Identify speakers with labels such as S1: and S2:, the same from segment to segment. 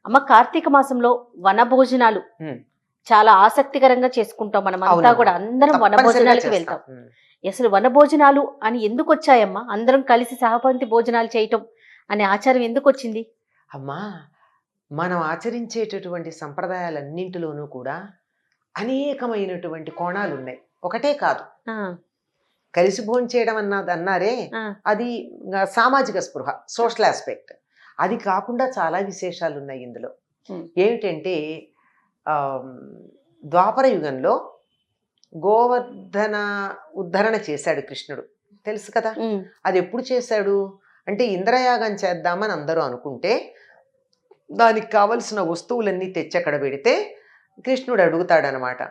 S1: అమ్మ కార్తీక మాసంలో వనభోజనాలు
S2: హ్మ్.
S1: చాలా ఆసక్తికరంగా చేసుకుంటాం. మనమంతా
S2: అవునమ్మా.
S1: కూడా అందరం
S2: తప్పనిసరిగా
S1: వనభోజనాలకి
S2: చేస్తాం.
S1: వెళ్తాం. అసలు వనభోజనాలు అని ఎందుకొచ్చాయమ్మా? అందరం కలిసి సహపంక్తి భోజనాలు చేయటం అనే ఆచారం ఎందుకొచ్చింది?
S2: అమ్మా, మనం ఆచరించేటటువంటి సంప్రదాయాలన్నింటిలోనూ కూడా అనేకమైనటువంటి కోణాలున్నాయి. ఒకటే కాదు.
S1: ఆ!
S2: కలిసి భోంచేయడం అన్నారే,
S1: ఆ!
S2: అది సామాజిక స్పృహ, సోషల్ ఆస్పెక్ట్. అది కాకుండా చాలా విశేషాలున్నాయి ఇందులో.
S1: హ్మ్.
S2: ఏమిటంటే ఆహ్, ద్వాపర యుగంలో గోవర్ధన ఉద్ధరణ చేశాడు కృష్ణుడు. తెలుసు కదా!
S1: హ్మ్.
S2: అదెప్పుడు చేశాడు? అంటే ఇంద్రయాగం చేద్దామని అందరూ అనుకుంటే, దానికి కావలసిన వస్తువులన్నీ తెచ్చక్కడ పెడితే, కృష్ణుడు అడుగుతాడనమాట.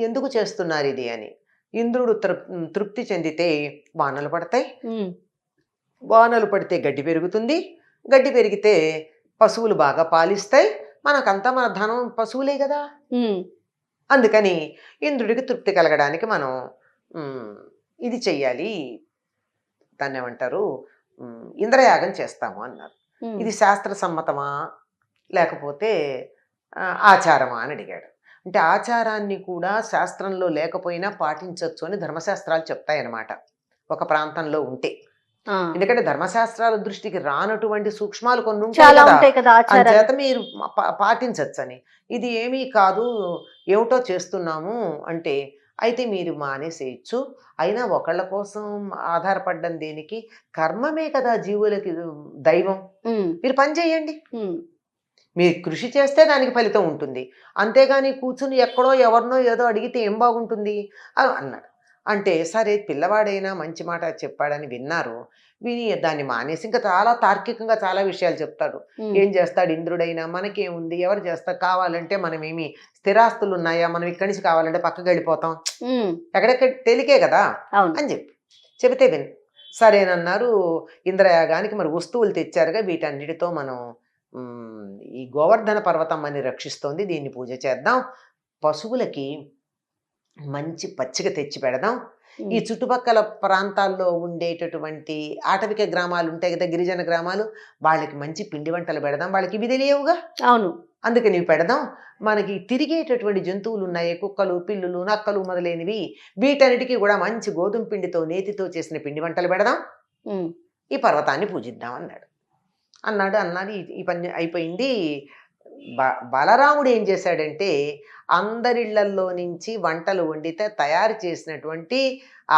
S2: ఎందుకు చేస్తున్నారిది అని. ఇంద్రుడు తృప్తి చెందితే వానలు పడతాయి.
S1: హ్మ్.
S2: వానలు పడితే గడ్డి పెరుగుతుంది. గడ్డి పెరిగితే పశువులు బాగా పాలిస్తాయి. మనకంతా మన ధనం పశువులే గదా!
S1: హ్మ్.
S2: అందుకని ఇంద్రుడికి తృప్తి కలగడానికి మనం హ్మ్, ఇది చెయ్యాలి. దాన్నేమంటారు? ఇంద్రయాగం చేస్తాము అన్నారు.
S1: హ్మ్.
S2: ఇది శాస్త్ర సమ్మతమా? లేకపోతే ఆచారమా అని అడిగాడు. అంటే ఆచారాన్ని కూడా శాస్త్రంలో లేకపోయినా పాటించొచ్చు అని ధర్మశాస్త్రాలు చెప్తాయన్నమాట. ఒక ప్రాంతంలో ఉంటే.
S1: ఆ!
S2: ఎందుకంటే ధర్మశాస్త్రాల దృష్టికి రానటువంటి సూక్ష్మాలు కొన్ని ఉంటాయి
S1: చాలా
S2: కదా!
S1: ఉంటాయి కదా ఆచారాలు.
S2: అంచేత మీరు పాటించొచ్చని. ఇది ఏమీ కాదు, ఏమిటో చేస్తున్నాము అంటే, అయితే మీరు మానేసేయొచ్చు. అయినా ఒకళ్ళ కోసం ఆధారపడ్డం దేనికి? కర్మమే కదా జీవులకి దైవం.
S1: హ్మ్.
S2: మీరు పని చేయండి.
S1: హ్మ్.
S2: మీరు కృషి చేస్తే దానికి ఫలితం ఉంటుంది. అంతేగాని కూర్చుని ఎక్కడో ఎవరినో ఏదో అడిగితే ఏం బాగుంటుంది అన్నాడు. అంటే సరే పిల్లవాడైనా మంచి మాట చెప్పాడని విన్నారు. విని దాన్ని మానేసి ఇంకా చాలా తార్కికంగా చాలా విషయాలు చెప్తాడు.
S1: హ్మ్.
S2: ఏం చేస్తాడు ఇంద్రుడైనా మనకేముంది? ఎవరు చేస్తారు? కావాలంటే మనమేమి స్థిరాస్తులు ఉన్నాయా? మనం ఇక్కడి నుంచి కావాలంటే పక్కకి వెళ్ళిపోతాం.
S1: హ్మ్.
S2: ఎక్కడెక్కడ తేలికే కదా!
S1: అవును.
S2: అని చెబితే సరేనన్నారు. ఇంద్రయాగానికి మరి వస్తువులు తెచ్చారుగా వీటన్నిటితో మనం హ్మ్, ఈ గోవర్ధన పర్వతం అని రక్షిస్తోంది. దీన్ని పూజ చేద్దాం. పశువులకి మంచి పచ్చిక తెచ్చి పెడదాం. ఈ
S1: హ్మ్.
S2: చుట్టుపక్కల ప్రాంతాల్లో ఉండేటటువంటి ఆటవిక గ్రామాలు ఉంటాయి కదా! గిరిజన గ్రామాలు. వాళ్ళకి మంచి పిండి వంటలు పెడదాం. వాళ్ళకి ఇవి తెలియవుగా.
S1: అవును.
S2: అందుకని ఇవి పెడదాం. మనకి తిరిగేటటువంటి జంతువులున్నాయి. కుక్కలు, పిల్లులు, నక్కలు మొదలైనవి. వీటన్నిటికి కూడా మంచి గోధుమ పిండితో, నేతితో చేసిన పిండి వంటలు పెడదాం.
S1: హ్మ్.
S2: ఈ పర్వతాన్ని పూజిద్దాం అన్నాడు. అన్నాడు. ఈ పని అయిపోయింది. బలరాముడు ఏం చేశాడంటే, అందరిళ్ళల్లో నుంచి వంటలు వండితే తయారు చేసినటువంటి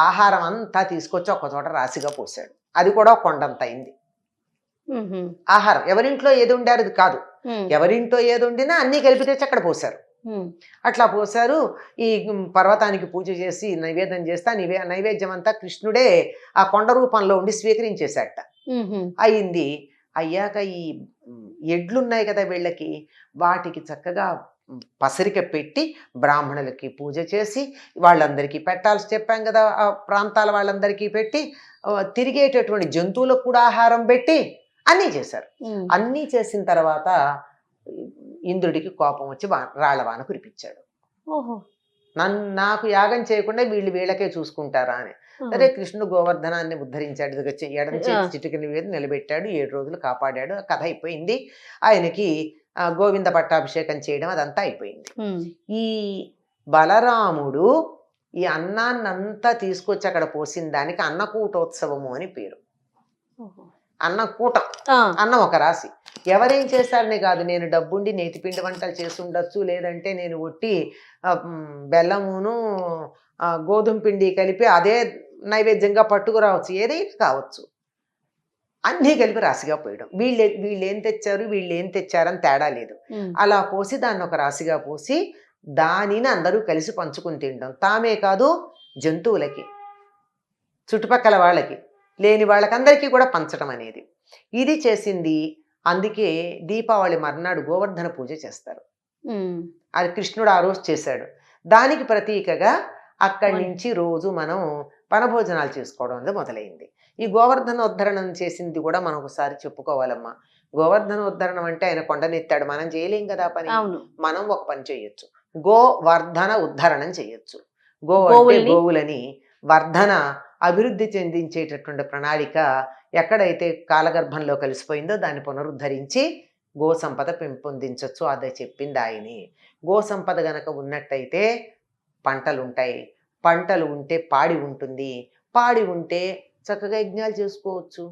S2: ఆహారం అంతా తీసుకొచ్చి ఒకచోట రాశిగా పోశాడు. అది కూడా కొండంత అయింది.
S1: హుహు.
S2: ఆహారం ఎవరింట్లో ఏది వండారది కాదు.
S1: హ్మ్.
S2: ఎవరింట్లో ఏది వండినా అన్నీ కలిపి తెచ్చి అక్కడ పోశారు.
S1: హ్మ్.
S2: అట్లా పోశారు. ఈ పర్వతానికి పూజ చేసి నైవేద్యం చేస్తే నైవేద్యం అంతా కృష్ణుడే ఆ కొండ రూపంలో ఉండి స్వీకరించేశాడట.
S1: హుహు.
S2: అయింది. అయ్యాక ఈ ఎడ్లున్నాయి కదా వీళ్ళకి, వాటికి చక్కగా పసరిక పెట్టి బ్రాహ్మణులకి పూజ చేసి వాళ్ళందరికీ పెట్టాల్సి చెప్పాం కదా! ఆ ప్రాంతాల వాళ్ళందరికీ పెట్టి తిరిగేటటువంటి జంతువులకు కూడా ఆహారం పెట్టి అన్నీ చేశారు.
S1: హ్మ్.
S2: అన్నీ చేసిన తర్వాత ఇంద్రుడికి కోపం వచ్చి రాళ్ల వాన కురిపించాడు.
S1: ఓహో!
S2: నాకు యాగం చేయకుండా వీళ్ళకే చూసుకుంటారా అని.
S1: ఆహా!
S2: సరే కృష్ణుడు గోవర్ధనాన్ని ఉద్ధరించాడు. ఇదిగో ఎడమ చేతి
S1: ఆ!
S2: చిటికెన మీద నిలబెట్టాడు. 7 రోజులు కాపాడాడు. కథ అయిపోయింది. ఆయనకి గోవింద పట్టాభిషేకం చేయడం అదంతా అయిపోయింది.
S1: హ్మ్.
S2: ఈ బలరాముడు ఈ అన్నాన్నంతా తీసుకొచ్చి అక్కడ పోసిన దానికి అన్నకూటోత్సవము అని పేరు.
S1: ఓహో!
S2: అన్నకూటం.
S1: ఆ!
S2: అన్నం ఒక రాశి. ఎవరేం చేశారనే కాదు. నేను డబ్బుండి నేతిపిండి వంటలు చేసుండొచ్చు. లేదంటే నేను ఒట్టి బెల్లమును గోధుమ పిండి కలిపి అదే నైవేద్యంగా పట్టుకురావచ్చు. ఏదైనా కావచ్చు. అన్నీ కలిపి రాశిగా పోయడం. వీళ్ళేం తెచ్చారు, వీళ్ళేం తెచ్చారని తేడా లేదు.
S1: హ్మ్.
S2: అలా పోసి దాన్నొక రాశిగా పోసి, దానిని అందరూ కలిసి పంచుకొని తినడం. తామే కాదు జంతువులకి, చుట్టుపక్కల వాళ్ళకి, లేని వాళ్ళకందరికీ కూడా పంచడం అనేది. ఇది చేసింది. అందుకే దీపావళి మర్నాడు గోవర్ధన పూజ చేస్తారు.
S1: హ్మ్.
S2: అది కృష్ణుడు ఆ రోజు చేశాడు. దానికి ప్రతీకగా అక్కడి
S1: అవును.
S2: నుంచి రోజు మనం వనభోజనాలు చేసుకోవడం అనేది మొదలైంది. ఈ గోవర్ధనోద్ధరణం చేసింది కూడా మనం ఒకసారి చెప్పుకోవాలమ్మా. గోవర్ధనోద్ధరణం అంటే ఆయన కొండనెత్తాడు. మనం చేయలేం కదా ఆ పని.
S1: అవును.
S2: మనం ఒక పని చేయొచ్చు. గోవర్ధన ఉద్ధరణం చేయొచ్చు. గో అంటే
S1: గోవుల్ని
S2: గోవులని, వర్ధన అభివృద్ధి చెందించేటటువంటి ప్రణాళిక ఎక్కడైతే కాలగర్భంలో కలిసిపోయిందో దాన్ని పునరుద్ధరించి గో సంపద పెంపొందించవచ్చు. అదే చెప్పింది ఆయనే. గో సంపద గనక ఉన్నట్టయితే పంటలు ఉంటాయి, పంటలు ఉంటే పాడి ఉంటుంది, పాడి ఉంటే చక్కగా యజ్ఞాలు చేసుకోవచ్చు.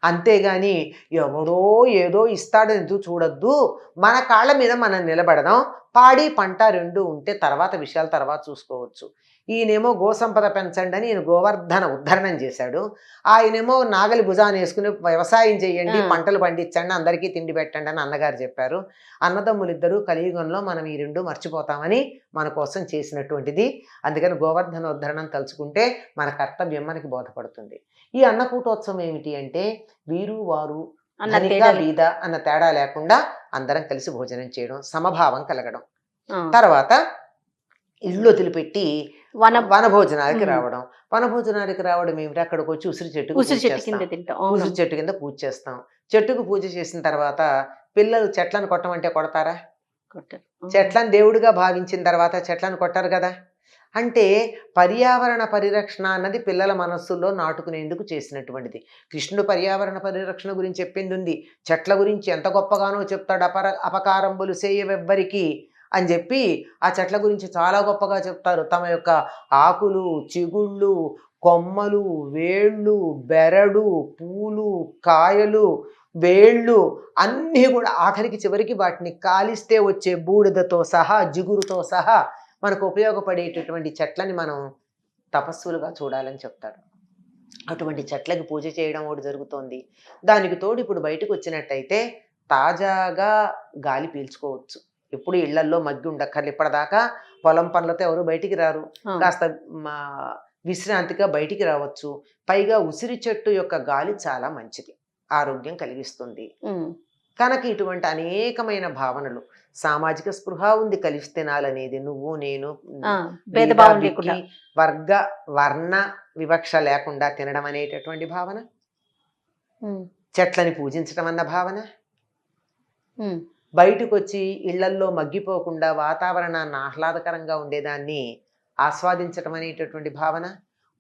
S2: అంతేగాని ఎవడో ఏదో ఇస్తాడని ఎదురు చూడొద్దు. మన కాళ్ళ మీద మనం నిలబడదాం. పాడి పంట రెండు ఉంటే తర్వాత విషయాలు తర్వాత చూసుకోవచ్చు. ఈయనేమో గోసంపద పెంచండి అని ఈయన గోవర్ధన ఉద్ధరణం చేశాడు. ఆయనేమో నాగలి భుజాన వేసుకుని వ్యవసాయం చేయండి,
S1: ఆ.
S2: పంటలు పండించండి, అందరికీ తిండి పెట్టండి అని అన్నగారు చెప్పారు. అన్నదమ్ములిద్దరూ కలియుగంలో మనం ఈ రెండు మర్చిపోతామని మన కోసం చేసినటువంటిది. అందుకని గోవర్ధన ఉద్ధరణం తలుచుకుంటే మన కర్తవ్యం మనకి బోధపడుతుంది. ఈ అన్నకూటోత్సవం ఏమిటి అంటే వీరు వారు
S1: అన్న
S2: ధనిక
S1: తేడా
S2: బీద అన్న తేడా లేకుండా అందరం కలిసి భోజనం చేయడం, సమభావం కలగడం.
S1: ఆ.
S2: తర్వాత ఇల్లు వదిలిపెట్టి
S1: వన
S2: వనభోజనాలకి
S1: ఉమ్.
S2: రావడం. వనభోజనాలకి రావడం ఏమిటి, అక్కడికి వచ్చి ఉసిరి చెట్టుకు
S1: ఉసిరి
S2: పూజ
S1: చెట్టు
S2: చేస్తాం.
S1: కింద తింటాం.
S2: ఉసిరి
S1: అవును.
S2: చెట్టు కింద పూజ చేస్తాం. చెట్టుకు పూజ చేసిన తర్వాత పిల్లలు చెట్లను కొట్టమంటే కొడతారా?
S1: కొట్టారు.
S2: చెట్లను దేవుడిగా భావించిన తర్వాత చెట్లను కొట్టారు కదా. అంటే పర్యావరణ పరిరక్షణ అన్నది పిల్లల మనస్సుల్లో నాటుకునేందుకు చేసినటువంటిది. కృష్ణుడు పర్యావరణ పరిరక్షణ గురించి చెప్పింది ఉంది. చెట్ల గురించి ఎంత గొప్పగానో చెప్తాడు. అపకారంబులు సేయవెవ్వరికి అని చెప్పి ఆ చెట్ల గురించి చాలా గొప్పగా చెప్తారు. తమ యొక్క ఆకులు, చిగుళ్ళు, కొమ్మలు, వేళ్ళు, బెరడు, పూలు, కాయలు, వేళ్ళు అన్నీ కూడా ఆఖరికి చివరికి వాటిని కాలిస్తే వచ్చే బూడిదతో సహా, జిగురుతో సహా మనకు ఉపయోగపడేటటువంటి చెట్లని మనం తపస్సులుగా చూడాలని చెప్తాడు. అటువంటి చెట్లకి పూజ చేయడం ఒకటి జరుగుతోంది. దానికి తోడు ఇప్పుడు బయటకు వచ్చినట్టయితే తాజాగా గాలి పీల్చుకోవచ్చు. ఎప్పుడు ఇళ్లల్లో మగ్గి ఉండక్కర్లు. ఇప్పటిదాకా పొలం పనులతో ఎవరు బయటికి రారు.
S1: ఆ.
S2: కాస్త విశ్రాంతిగా బయటికి రావచ్చు. పైగా ఉసిరి చెట్టు యొక్క గాలి చాలా మంచిది, ఆరోగ్యం కలిగిస్తుంది.
S1: ఉమ్.
S2: కనుక ఇటువంటి అనేకమైన భావనలు, సామాజిక స్పృహ ఉంది. కలిసి తినాలనేది, నువ్వు నేను
S1: ఆ.
S2: బీద
S1: భేదభావం
S2: బిక్కి
S1: లేకుండా.
S2: వర్గ వర్ణ వివక్ష లేకుండా తినడం అనేటటువంటి భావన,
S1: ఉమ్.
S2: చెట్లని పూజించడం అన్న భావన,
S1: ఉమ్.
S2: బయటకు వచ్చి ఇళ్లల్లో మగ్గిపోకుండా వాతావరణాన్ని ఆహ్లాదకరంగా ఉండేదాన్ని ఆస్వాదించడం అనేటటువంటి భావన,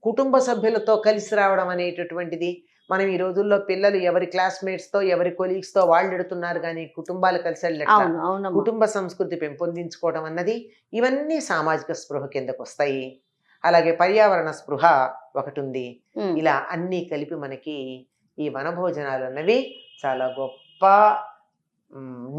S2: కుటుంబ సభ్యులతో కలిసి రావడం అనేటటువంటిది. మనం ఈ రోజుల్లో పిల్లలు ఎవరి క్లాస్మేట్స్తో ఎవరి కొలీగ్స్తో వాళ్ళు ఎడుతున్నారు, కానీ కుటుంబాలు కలిసి వెళ్ళట్లా.
S1: అవును. అవునమ్మా.
S2: కుటుంబ సంస్కృతి పెంపొందించుకోవడం అన్నది ఇవన్నీ సామాజిక స్పృహ కిందకు వస్తాయి. అలాగే పర్యావరణ స్పృహ ఒకటి ఉంది.
S1: ఉమ్.
S2: ఇలా అన్నీ కలిపి మనకి ఈ వనభోజనాలు అన్నవి చాలా గొప్ప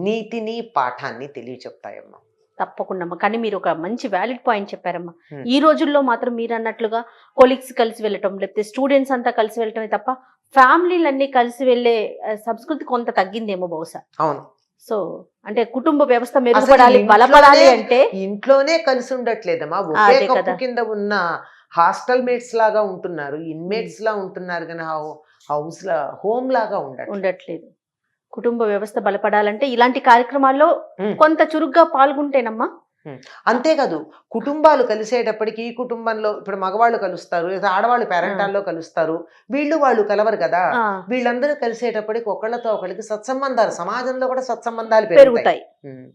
S2: నీతిని పాఠాన్ని తెలియచెప్తాయమ్మా.
S1: తప్పకుండా అమ్మా. కానీ మీరు ఒక మంచి వ్యాలిడ్ పాయింట్ చెప్పారమ్మా.
S2: Hmm.
S1: ఈ రోజుల్లో మాత్రం మీరు అన్నట్లుగా కొలీగ్స్ కలిసి వెళ్ళటం, లేకపోతే స్టూడెంట్స్ అంతా కలిసి వెళ్ళటమే తప్ప ఫ్యామిలీలన్నీ కలిసి వెళ్ళే సంస్కృతి కొంత తగ్గిందేమో బహుశా.
S2: అవును.
S1: సో అంటే కుటుంబ వ్యవస్థ మెరుగుపడాలి,
S2: అసలు
S1: బలపడాలి అంటే
S2: ఇంట్లోనే కలిసి ఉండట్లేదమ్మా. ఒకే
S1: అదే
S2: కప్పు
S1: కదా.
S2: కింద ఉన్న హాస్టల్ మేట్స్ లాగా ఉంటున్నారు, ఇన్మేట్స్ లా ఉంటున్నారు, కానీ హౌస్ లా హోమ్ లాగా
S1: ఉండట్లేదు. కుటుంబ వ్యవస్థ బలపడాలంటే ఇలాంటి కార్యక్రమాల్లో కొంత చురుగ్గా పాల్గొంటేనమ్మా.
S2: అంతేకాదు, కుటుంబాలు కలిసేటప్పటికి ఈ కుటుంబంలో ఇప్పుడు మగవాళ్ళు కలుస్తారు, లేదా ఆడవాళ్ళు పేరెంటాల్లో కలుస్తారు, వీళ్ళు వాళ్ళు కలవరు కదా.
S1: ఆ.
S2: వీళ్ళందరూ కలిసేటప్పటికి ఒకళ్ళతో ఒకళ్ళకి సత్సంబంధాలు, సమాజంలో కూడా సత్సంబంధాలు
S1: పెరుగుతాయి.
S2: పెరుగుతాయి.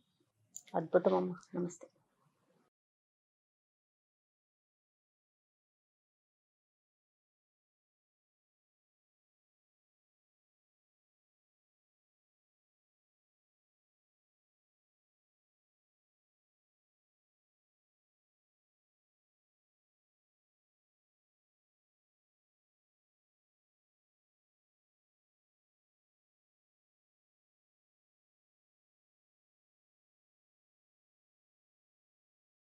S1: అద్భుతం అమ్మా. నమస్తే.